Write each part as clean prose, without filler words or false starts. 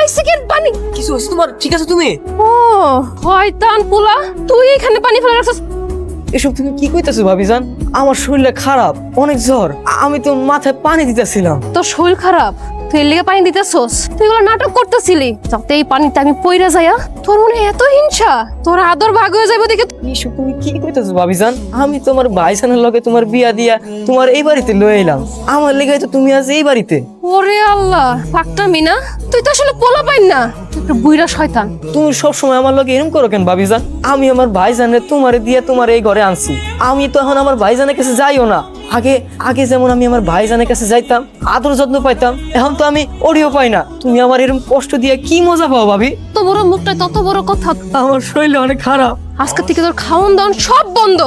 হইছে কি পানি? কিছু হচ্ছে তোমার? ঠিক আছে তুমি? ও শয়তান পোলা, তুই এখানে পানি ফেলে রাখছিস? এসব তুমি কি কইতাছো ভাবিজান? আমার শরীরটা খারাপ, অনেক জ্বর। আমি তো মাথায় পানি দিতেছিলাম। তোর শরীর খারাপ, তুই এর লেগে পানি দিতেছস? তুই এগুলো নাটক করতেছিলি যাতে এই পানিতে আমি পইরা যাইয়া তোর মনে এত হিংসা, তোর আদর ভাগ হয়ে যাইব দেখে। এসব তুমি কি কইতাছো ভাবিজান? আমি তোমার ভাইজানের লগে তোমার বিয়া দিয়া তোমার এই বাড়িতে লয়ে এলাম। আমার লেগে তো তুমি আজ এই বাড়িতে। ওরে আল্লাহ, পাকটামি না, তুই তো আসলে পোলা পাইন না, তুই একটা বুইড়া শয়তান। তুমি সবসময় আমার লগে এরকম করো কেন ভাবিজান? আমি আমার ভাইজানের তোমারে দিয়ে তোমার এই ঘরে আনছি। আমি তো এখন আমার ভাইজানের কাছে যাইও না। আগে আগে যেমন আমি আমার ভাইজানের কাছে যাইতাম, আদর যত্ন পাইতাম, এখন তো আমি ওরিও পাই না। তুমি আমার এরকম কষ্ট দিয়ে কি মজা পাও ভাবি? তত বড় মুখটা, তত বড় কথা। আমার শরীর অনেক খারাপ। আজকে থেকে তোর খাওন দাওন সব বন্ধ।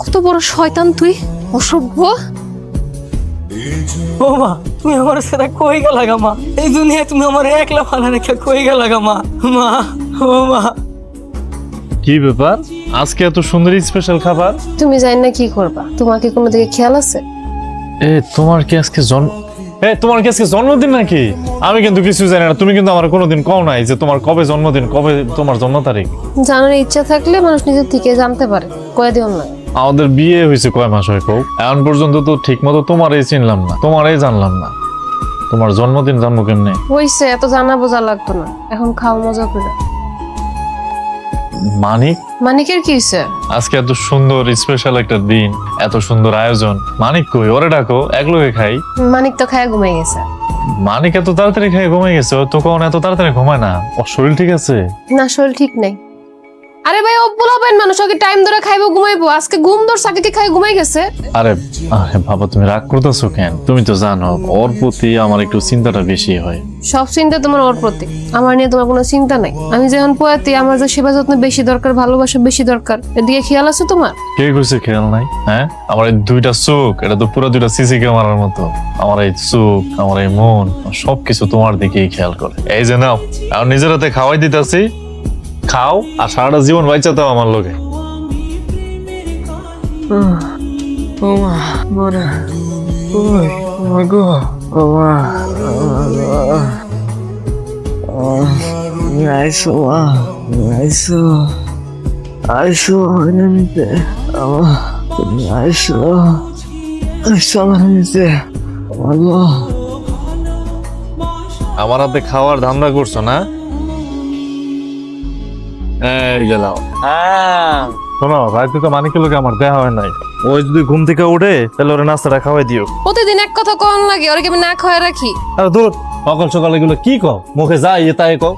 কত বড় শয়তান তুই, অসভ্য। ও মা, তুমি আমার সাথে কই গেলা গা মা? এই দুনিয়ায় তুমি আমার একলা ফালা রেখে কই গেলা গা মা? মা, ও মা। কি ব্যাপার, আজকে এত সুন্দর স্পেশাল খাবার? তুমি জানি না কি করবা, তোমার কি কোনো দিকে খেয়াল আছে? তোমার কি আজকে জন্মদিন নাকি? আমি কিন্তু কিছু জানি না। তুমি কিন্তু আমার কোনোদিন কও নাই যে তোমার কবে জন্মদিন, কবে তোমার জন্ম তারিখ। জানার ইচ্ছা থাকলে মানুষ নিজের থেকে জানতে পারে, কয়ে দিও না। আমাদের বিয়ে হয়েছে কয় মাস হয় কও? এখন পর্যন্ত তো ঠিক মতো তোমারই চিনলাম না, তোমারই জানলাম না। তোমার জন্মদিন জানবো কেমনে? হইছে, এত জানা বোঝা লাগতো না। এখন খাও মজা করে। মানিক, মানিকের কি হইছে? আজকে এত সুন্দর স্পেশাল একটা দিন, এত সুন্দর আয়োজন। মানিক কই? ওরে ডাকো, একলগে খাই। মানিক তো খায় ঘুমাই গেছে। মানিক এত তাড়াতাড়ি খাই ঘুমাই গেছে? ও তো কখন এত তাড়াতাড়ি ঘুমায় না। ওর শরীর ঠিক আছে? না, শরীর ঠিক নেই। আরে ভাই, ও পোলাপাইন মানুষ, ওকে টাইম ধরে খাইবো ঘুমাইবো। আজকে ঘুম ধরছে, আগে কি খাই ঘুমাই গেছে। আরে আরে বাবা, তুমি রাগ করতেছো কেন? তুমি তো জানো ওর প্রতি আমার একটু চিন্তাটা বেশি হয়। সব চিন্তা তোমার ওর প্রতি, আমার নিয়ে তোমার কোনো চিন্তা নাই। আমি যখন পোয়াতি, আমার যে সেবা যত্ন বেশি দরকার, ভালোবাসা বেশি দরকার, এদিকে খেয়াল আছে তোমার? কে কইছে খেয়াল নাই? হ্যাঁ, আমার এই দুইটা চোখ, এটা তো পুরো দুইটা সিসি ক্যামেরার মতো। আমার এই চোখ, আমার এই মন, সবকিছু তোমার দিকেই খেয়াল করে। এই যে নাও, আর নিজের হাতে খাওয়াই দিতেছি, খাও আর সারাটা জীবন বাইচা দাও আমার লোকে। ও মা, মরা, ওই, ও মা গো, ও মা, আইসো মা, আইসো, আইসো আমার নিতে, তুমি আইসো, আইসো আমার নিতে, আমার হাতে খাওয়ার ধান্দা করছো না? এই গেলাম। শোনো, রাতে তো মানিকের লোকে আমার দেখা হয় নাই। ওই যদি ঘুম থেকে উঠে তাহলে ওরে নাস্তাটা খাওয়াই দিও। প্রতিদিন এক কথা কন লাগে, ওরে কি আমি না খাওয়া রাখি? আরে দূর, সকাল সকাল এগুলো কি কও? মুখে যা ইয়ে তাই কও।